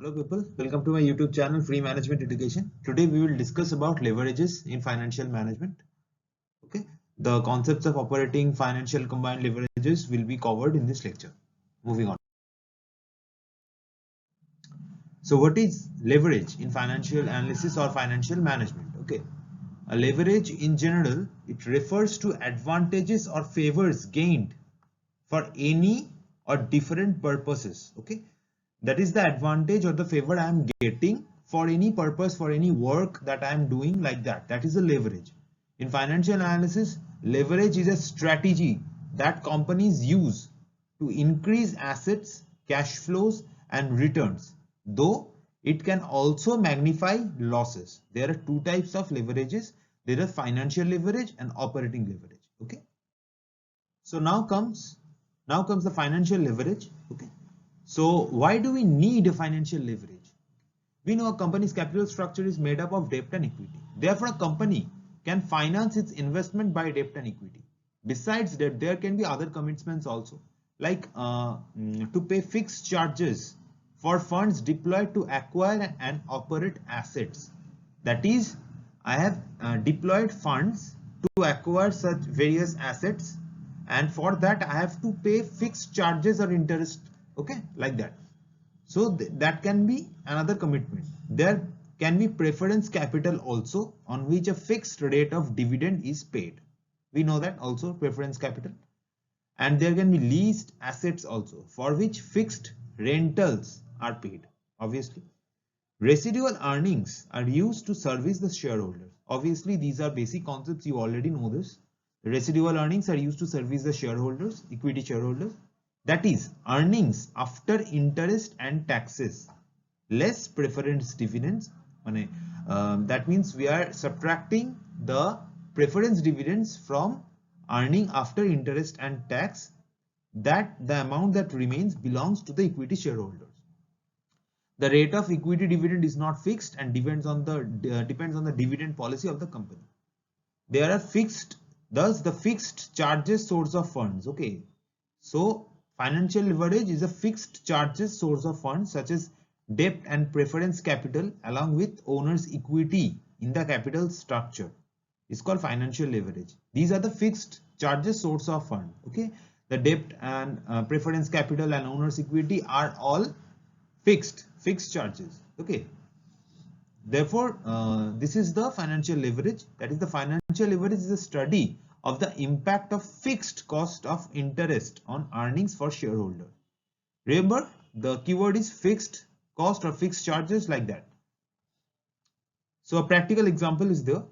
Hello people, welcome to my YouTube channel Free Management Education. Today we will discuss about leverages in financial management. Okay, the concepts of operating financial combined leverages will be covered in this lecture. Moving on. So what is leverage in financial analysis or financial management? Okay, a leverage in general, it refers to advantages or favors gained for any or different purposes. Okay, that is the advantage or the favor I am getting for any purpose, for any work that I am doing, like that. That is a leverage. In financial analysis, leverage is a strategy that companies use to increase assets, cash flows and returns, though it can also magnify losses. There are two types of leverages. There is financial leverage and operating leverage. Okay, so now comes the financial leverage. Okay, so why do we need a financial leverage? We know a company's capital structure is made up of debt and equity. Therefore, a company can finance its investment by debt and equity. Besides that, there can be other commitments also, like to pay fixed charges for funds deployed to acquire and operate assets. That is, I have deployed funds to acquire such various assets, and for that I have to pay fixed charges or interest. Okay, like that. So that can be another commitment. There can be preference capital also, on which a fixed rate of dividend is paid. We know that also, preference capital. And there can be leased assets also, for which fixed rentals are paid, obviously. Residual earnings are used to service the shareholders. Obviously, these are basic concepts, you already know this. Residual earnings are used to service the shareholders, equity shareholders. That is, earnings after interest and taxes less preference dividends. That means we are subtracting the preference dividends from earning after interest and tax, that the amount that remains belongs to the equity shareholders. The rate of equity dividend is not fixed and depends on the dividend policy of the company. There are fixed, thus the fixed charges source of funds. Okay, so financial leverage is a fixed charges source of funds such as debt and preference capital along with owner's equity in the capital structure. It's called financial leverage. These are the fixed charges source of fund. Okay, the debt and preference capital and owner's equity are all fixed charges. Okay, therefore this is the financial leverage. That is, the financial leverage is a study of the impact of fixed cost of interest on earnings for shareholder. Remember, the keyword is fixed cost or fixed charges, like that. So a practical example is there.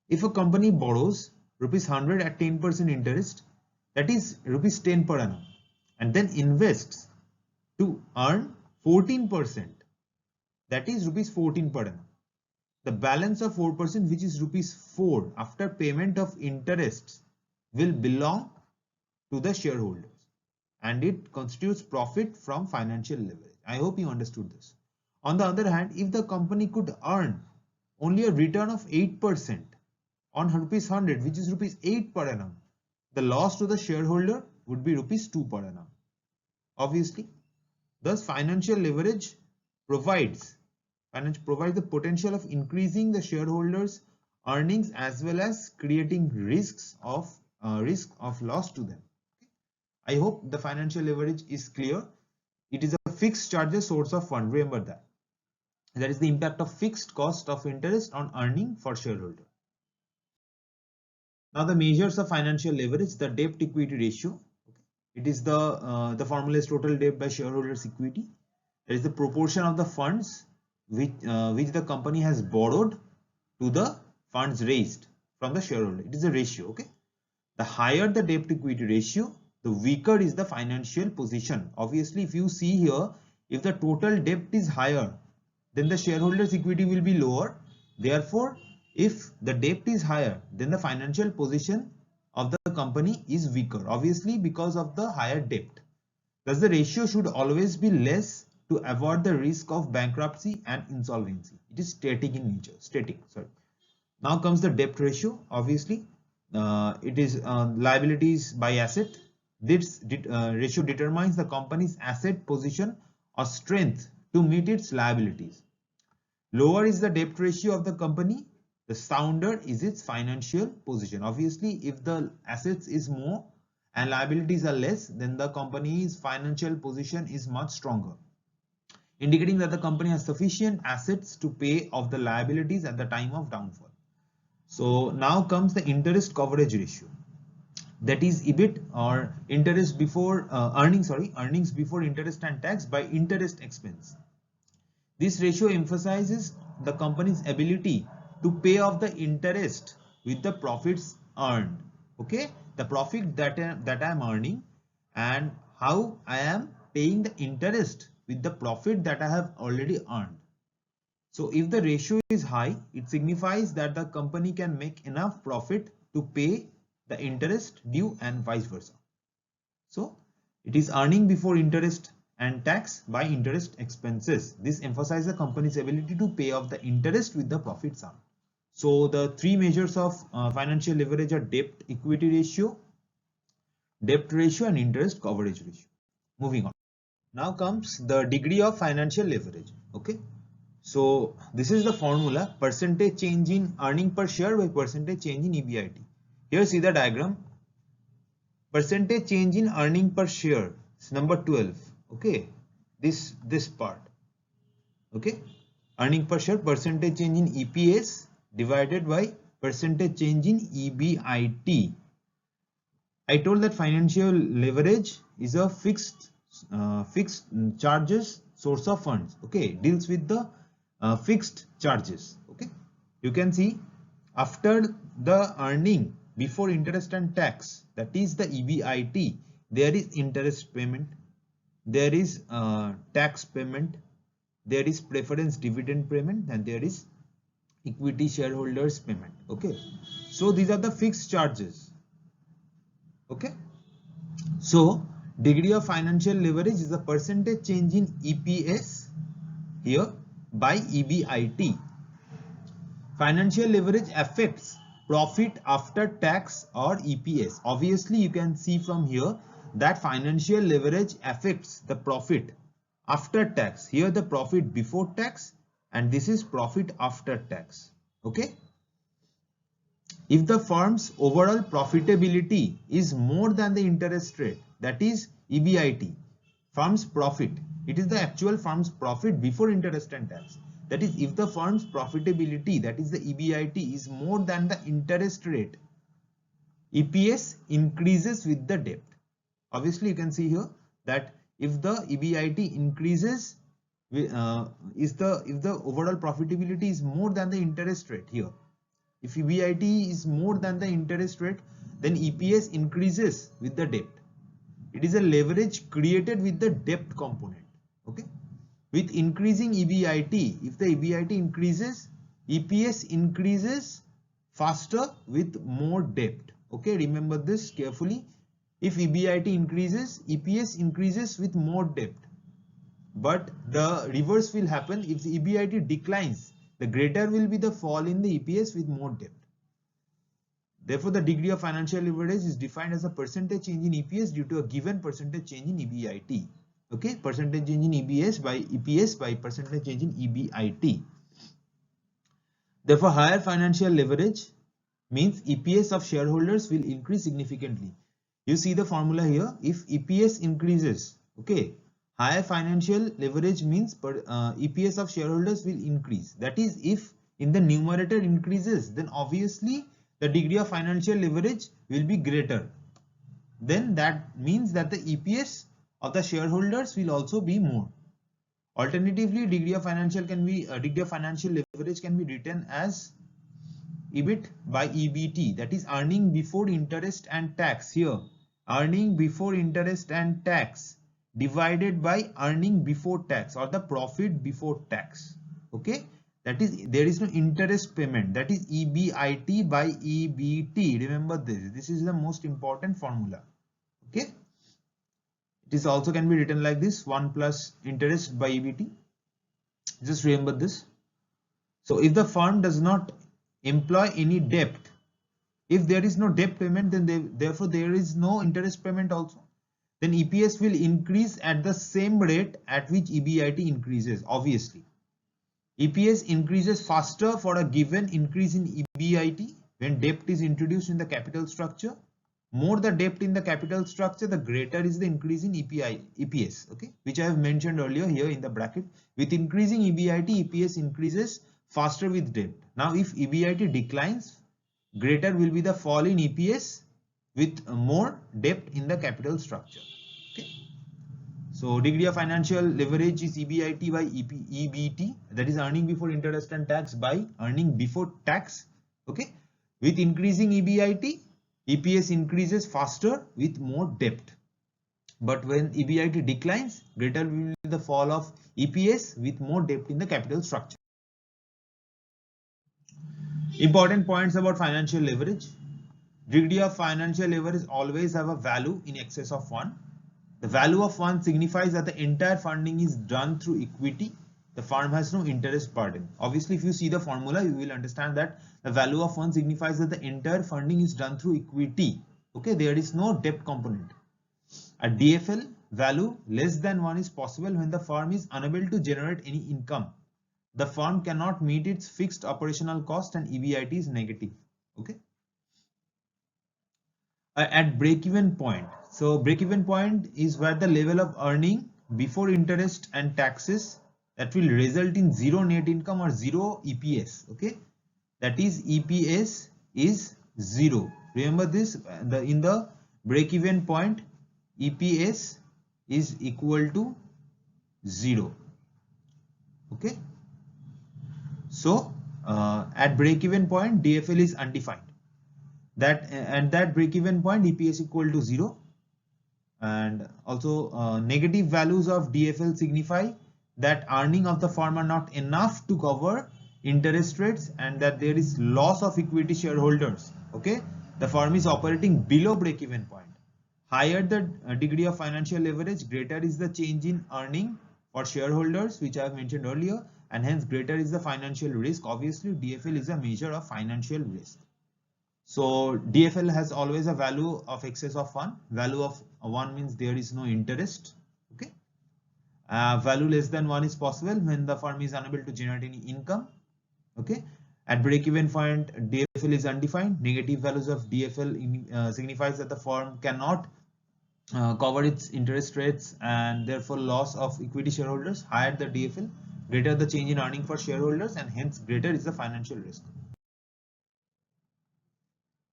If a company borrows rupees 100 at 10% interest, that is rupees 10 per annum, and then invests to earn 14%, that is rupees 14 per annum. The balance of 4%, which is rupees 4 after payment of interests, will belong to the shareholders, and it constitutes profit from financial leverage. I hope you understood this. On the other hand, if the company could earn only a return of 8% on rupees 100, which is rupees 8 per annum, the loss to the shareholder would be rupees 2 per annum. Obviously, thus financial leverage provides the potential of increasing the shareholders' earnings as well as creating risk of loss to them. I hope the financial leverage is clear. It is a fixed charges source of fund. Remember that. That is the impact of fixed cost of interest on earning for shareholder. Now the measures of financial leverage, the debt equity ratio. It is the formula is total debt by shareholders' equity. That is the proportion of the funds which the company has borrowed to the funds raised from the shareholder. It is a ratio. Okay, the higher the debt equity ratio, the weaker is the financial position. Obviously, if you see here, if the total debt is higher, then the shareholders' equity will be lower. Therefore, if the debt is higher, then the financial position of the company is weaker, obviously because of the higher debt. Thus, the ratio should always be less to avoid the risk of bankruptcy and insolvency. It is static in nature. Now comes the debt ratio. Obviously, it is liabilities by asset. This ratio determines the company's asset position or strength to meet its liabilities. Lower is the debt ratio of the company, the sounder is its financial position. Obviously, if the assets is more and liabilities are less, then the company's financial position is much stronger, indicating that the company has sufficient assets to pay off the liabilities at the time of downfall. So now comes the interest coverage ratio, that is EBIT, or interest before earnings before interest and tax by interest expense. This ratio emphasizes the company's ability to pay off the interest with the profits earned. Okay, the profit that I am earning and how I am paying the interest with the profit that I have already earned. So if the ratio is high, it signifies that the company can make enough profit to pay the interest due and vice versa. So it is earning before interest and tax by interest expenses. This emphasizes the company's ability to pay off the interest with the profits earned. So the three measures of financial leverage are debt equity ratio, debt ratio, and interest coverage ratio. Moving on. Now comes the degree of financial leverage. Okay. So this is the formula: percentage change in earning per share by percentage change in EBIT. Here see the diagram. Percentage change in earning per share is number 12. Okay, this part. Okay, earning per share, percentage change in EPS divided by percentage change in EBIT. I told that financial leverage is a fixed charges source of funds. Okay, deals with the fixed charges. Okay, you can see after the earning before interest and tax, that is the EBIT, there is interest payment, there is tax payment, there is preference dividend payment, and there is equity shareholders payment. Okay, so these are the fixed charges. Okay, so degree of financial leverage is the percentage change in EPS here by EBIT. Financial leverage affects profit after tax or EPS. Obviously, you can see from here that financial leverage affects the profit after tax. Here the profit before tax, and this is profit after tax. Okay. If the firm's overall profitability is more than the interest rate, that is EBIT, firm's profit, it is the actual firm's profit before interest and tax. That is, if the firm's profitability, that is the EBIT, is more than the interest rate, EPS increases with the debt. Obviously, you can see here that if the EBIT increases, if the overall profitability is more than the interest rate here, if EBIT is more than the interest rate, then EPS increases with the debt. It is a leverage created with the debt component. Okay. With increasing EBIT, if the EBIT increases, EPS increases faster with more debt. Okay, remember this carefully. If EBIT increases, EPS increases with more debt. But the reverse will happen. If the EBIT declines, the greater will be the fall in the EPS with more debt. Therefore, the degree of financial leverage is defined as a percentage change in EPS due to a given percentage change in EBIT. Okay, percentage change in EPS by percentage change in EBIT. Therefore, higher financial leverage means EPS of shareholders will increase significantly. You see the formula here. If EPS increases, okay, higher financial leverage means EPS of shareholders will increase. That is, if in the numerator increases, then obviously the degree of financial leverage will be greater. Then that means that the EPS of the shareholders will also be more. Alternatively, degree of financial leverage can be written as EBIT by EBT, that is earning before interest and tax. Here, earning before interest and tax divided by earning before tax, or the profit before tax. Okay, that is, there is no interest payment, that is EBIT by EBT. Remember this is the most important formula. Okay, this also can be written like this: 1 plus interest by EBT. Just remember this. So if the firm does not employ any debt, if there is no debt payment, then therefore there is no interest payment also. then EPS will increase at the same rate at which EBIT increases. Obviously, EPS increases faster for a given increase in EBIT when debt is introduced in the capital structure. More the debt in the capital structure, the greater is the increase in EPS, okay, which I have mentioned earlier here in the bracket. With increasing EBIT, EPS increases faster with debt. Now, if EBIT declines, greater will be the fall in EPS with more debt in the capital structure. Okay. So degree of financial leverage is EBIT by EBT, that is earning before interest and tax by earning before tax. Okay. With increasing EBIT, EPS increases faster with more debt. But when EBIT declines, greater will be the fall of EPS with more debt in the capital structure. Important points about financial leverage. Degree of financial leverage always have a value in excess of 1. The value of 1 signifies that the entire funding is done through equity. The firm has no interest burden. Obviously, if you see the formula, you will understand that the value of 1 signifies that the entire funding is done through equity. Okay, there is no debt component. A DFL value less than 1 is possible when the firm is unable to generate any income. The firm cannot meet its fixed operational cost and EBIT is negative. Okay. At break-even point. So break-even point is where the level of earning before interest and taxes that will result in zero net income or zero EPS. Okay, that is EPS is 0. Remember this, in the break-even point, EPS is equal to 0. Okay. So at break-even point, DFL is undefined. That at that break-even point, EPS equal to 0, and also negative values of DFL signify that earning of the firm are not enough to cover interest rates and that there is loss of equity shareholders. Okay, the firm is operating below break-even point. Higher the degree of financial leverage, greater is the change in earning for shareholders, which I have mentioned earlier, and hence greater is the financial risk. Obviously, DFL is a measure of financial risk. So DFL has always a value of excess of 1. Value of 1 means there is no interest. Okay. Value less than 1 is possible when the firm is unable to generate any income. Okay. At break-even point, DFL is undefined. Negative values of DFL signifies that the firm cannot cover its interest rates and therefore loss of equity shareholders. Higher the DFL, greater the change in earning for shareholders, and hence greater is the financial risk.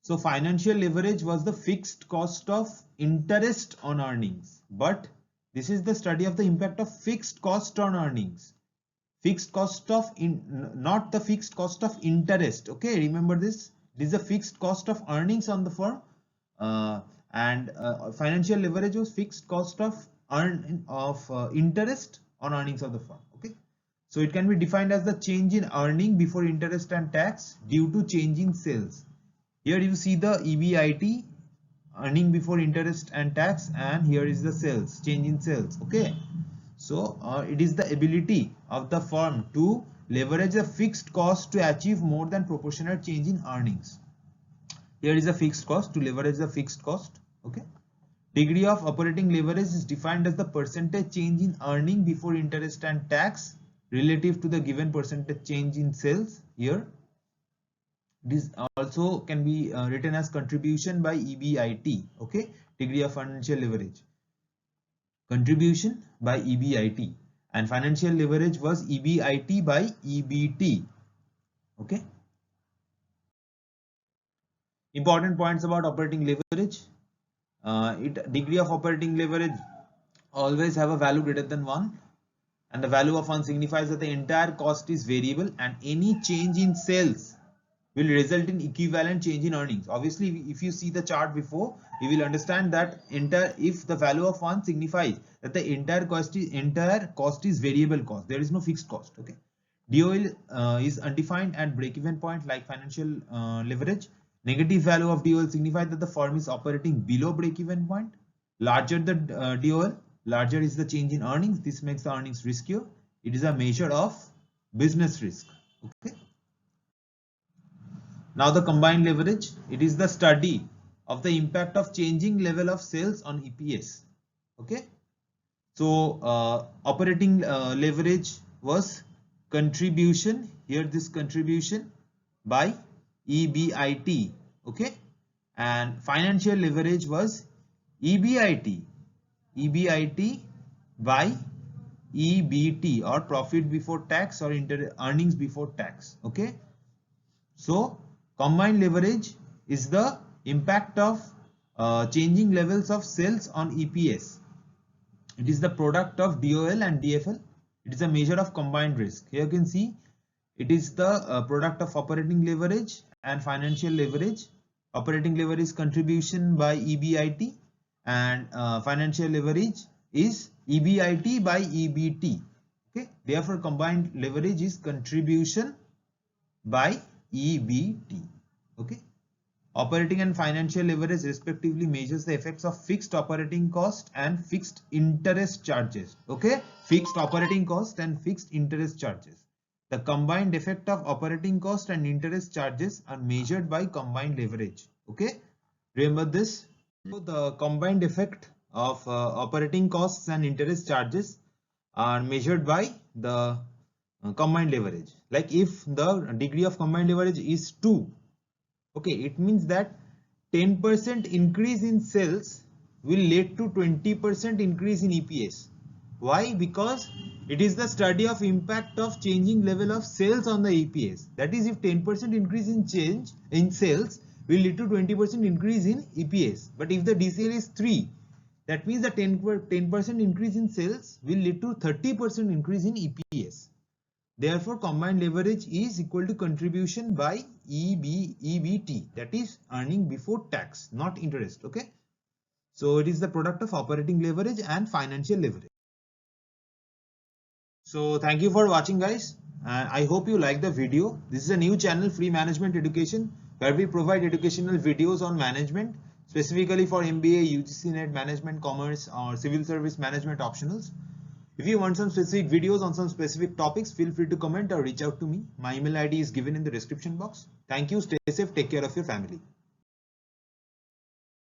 So financial leverage was the fixed cost of interest on earnings, but this is the study of the impact of fixed cost on earnings. Fixed cost of not the fixed cost of interest. Okay, remember this. This is the fixed cost of earnings on the firm, and financial leverage was fixed cost of interest on earnings of the firm. Okay, so it can be defined as the change in earning before interest and tax due to change in sales. Here you see the EBIT, earning before interest and tax, and here is the sales, change in sales. Okay, so it is the ability of the firm to leverage a fixed cost to achieve more than proportionate change in earnings. Here is a fixed cost, to leverage the fixed cost. Okay, degree of operating leverage is defined as the percentage change in earning before interest and tax relative to the given percentage change in sales. Here this also can be written as contribution by EBIT. Okay, degree of financial leverage, contribution by EBIT, and financial leverage was EBIT by EBT. Okay, important points about operating leverage. Degree of operating leverage always have a value greater than 1, and the value of 1 signifies that the entire cost is variable and any change in sales will result in equivalent change in earnings. Obviously, if you see the chart before, you will understand that if the value of 1 signifies that the entire cost is variable cost, there is no fixed cost. Okay, DOL is undefined at break-even point like financial leverage. Negative value of DOL signifies that the firm is operating below break-even point. Larger the DOL, larger is the change in earnings. This makes the earnings riskier. It is a measure of business risk. Okay. Now the combined leverage, it is the study of the impact of changing level of sales on EPS. Okay, so operating leverage was contribution, here this contribution by EBIT, okay, and financial leverage was EBIT by EBT, or profit before tax, or earnings before tax. Okay, so combined leverage is the impact of changing levels of sales on EPS. It is the product of DOL and DFL. It is a measure of combined risk. Here you can see it is the product of operating leverage and financial leverage. Operating leverage is contribution by EBIT, and financial leverage is EBIT by EBT. Okay, therefore combined leverage is contribution by EBT. Okay, operating and financial leverage respectively measures the effects of fixed operating cost and fixed interest charges. Okay, fixed operating cost and fixed interest charges. The combined effect of operating cost and interest charges are measured by combined leverage. Okay, remember this. So the combined effect of operating costs and interest charges are measured by the combined leverage. Like if the degree of combined leverage is 2, okay, it means that 10% increase in sales will lead to 20% increase in EPS. Why? Because it is the study of impact of changing level of sales on the EPS. That is, if 10% increase in sales will lead to 20% increase in EPS. But if the DCL is 3, that means the 10% increase in sales will lead to 30% increase in EPS. Therefore, combined leverage is equal to contribution by EBT, that is earning before tax, not interest. Okay, so it is the product of operating leverage and financial leverage. So thank you for watching, guys. I hope you like the video. This is a new channel, Free Management Education, where we provide educational videos on management, specifically for MBA, UGC NET, management, commerce, or civil service management optionals. If you want some specific videos on some specific topics, feel free to comment or reach out to me. My email ID is given in the description box. Thank you. Stay safe. Take care of your family.